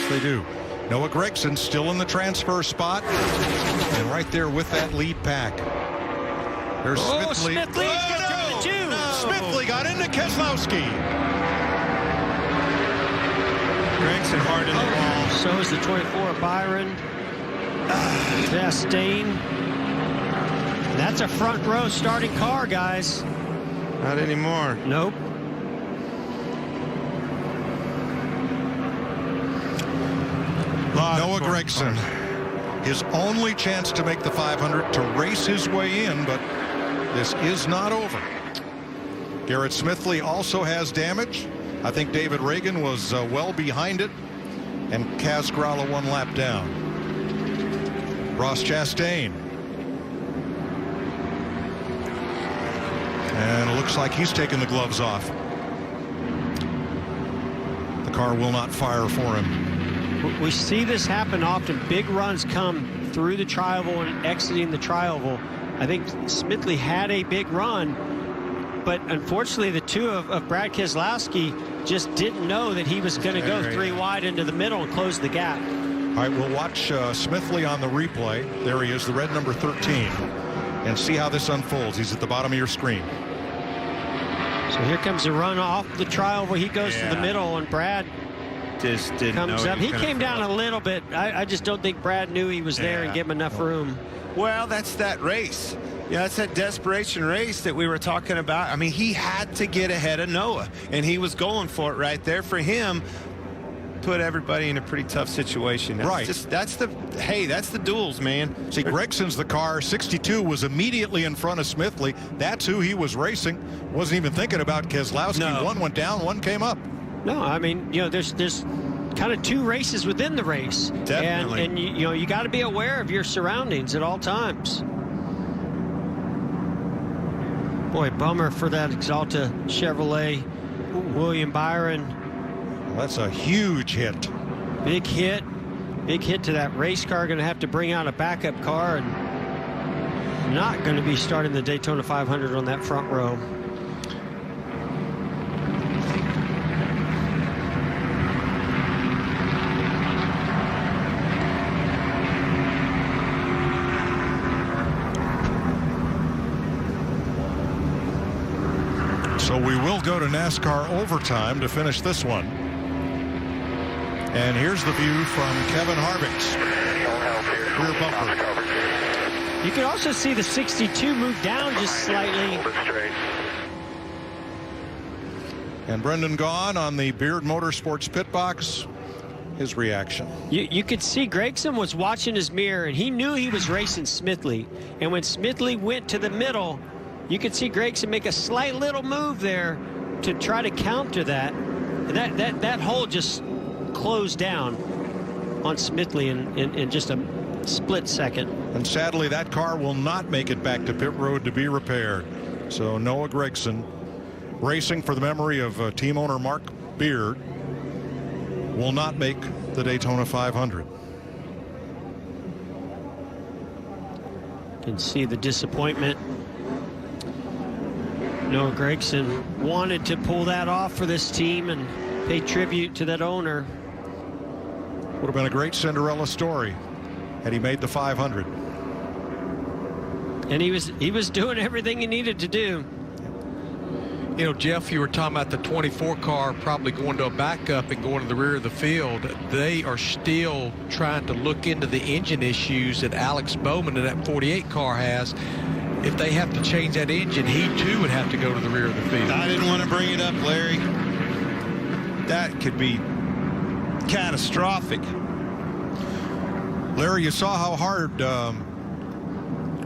Yes, they do. Noah Gregson still in the transfer spot. And right there with that lead pack. There's Smithley. Smithley got through the two. Smithley got into Keselowski. Gregson hard in the wall. So is the 24 of Byron. Chastain. That's a front row starting car, guys. Not anymore. Nope. Noah Gregson, his only chance to make the 500 to race his way in, but this is not over. Garrett Smithley also has damage. I think David Reagan was well behind it, and Kaz Grala 1 lap down. Ross Chastain. And it looks like he's taking the gloves off. The car will not fire for him. We see this happen often. Big runs come through the tri-oval and exiting the tri-oval. I think Smithley had a big run, but unfortunately the two of Brad Keselowski just didn't know that he was going to go 3 wide into the middle and close the gap. All right, we'll watch Smithley on the replay. There he is, the red number 13, and see how this unfolds. He's at the bottom of your screen. So here comes the run off the tri-oval. He goes to the middle, and Brad just didn't comes know up. He came down a little bit. I just don't think Brad knew he was there and gave him enough room. Well, that's that race. Yeah, that's that desperation race that we were talking about. I mean, he had to get ahead of Noah, and he was going for it right there. For him, put everybody in a pretty tough situation. That's that's the duels, man. See, Gregson's the car. 62 was immediately in front of Smithley. That's who he was racing. Wasn't even thinking about Keselowski. No. One went down, one came up. No, I mean, you know, there's kind of 2 races within the race. Definitely. And you know, you got to be aware of your surroundings at all times. Boy, bummer for that Exalta Chevrolet. William Byron. Well, that's a huge hit. Big hit. Big hit to that race car. Going to have to bring out a backup car, and not going to be starting the Daytona 500 on that front row. So we will go to NASCAR overtime to finish this one. And here's the view from Kevin Harvick's rear bumper. You can also see the 62 move down just slightly. And Brendan Gaughan on the Beard Motorsports pit box, his reaction. You could see Gregson was watching his mirror, and he knew he was racing Smithley. And when Smithley went to the middle, you could see Gregson make a slight little move there to try to counter that. And that hole just closed down on Smithley in just a split second. And sadly, that car will not make it back to pit road to be repaired. So Noah Gregson, racing for the memory of team owner Mark Beard, will not make the Daytona 500. You can see the disappointment. Noah Gregson wanted to pull that off for this team and pay tribute to that owner. Would have been a great Cinderella story had he made the 500. And he was doing everything he needed to do. You know, Jeff, you were talking about the 24 car probably going to a backup and going to the rear of the field. They are still trying to look into the engine issues that Alex Bowman in that 48 car has. If they have to change that engine, he too would have to go to the rear of the field. I didn't want to bring it up, Larry. That could be catastrophic. Larry, you saw how hard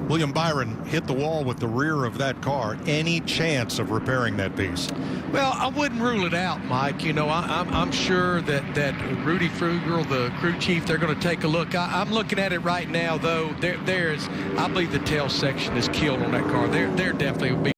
William Byron hit the wall with the rear of that car. Any chance of repairing that piece? Well, I wouldn't rule it out, Mike. You know, I'm sure that Rudy Frugel, the crew chief, they're going to take a look. I'm looking at it right now, though. There's, I believe the tail section is killed on that car. There definitely will be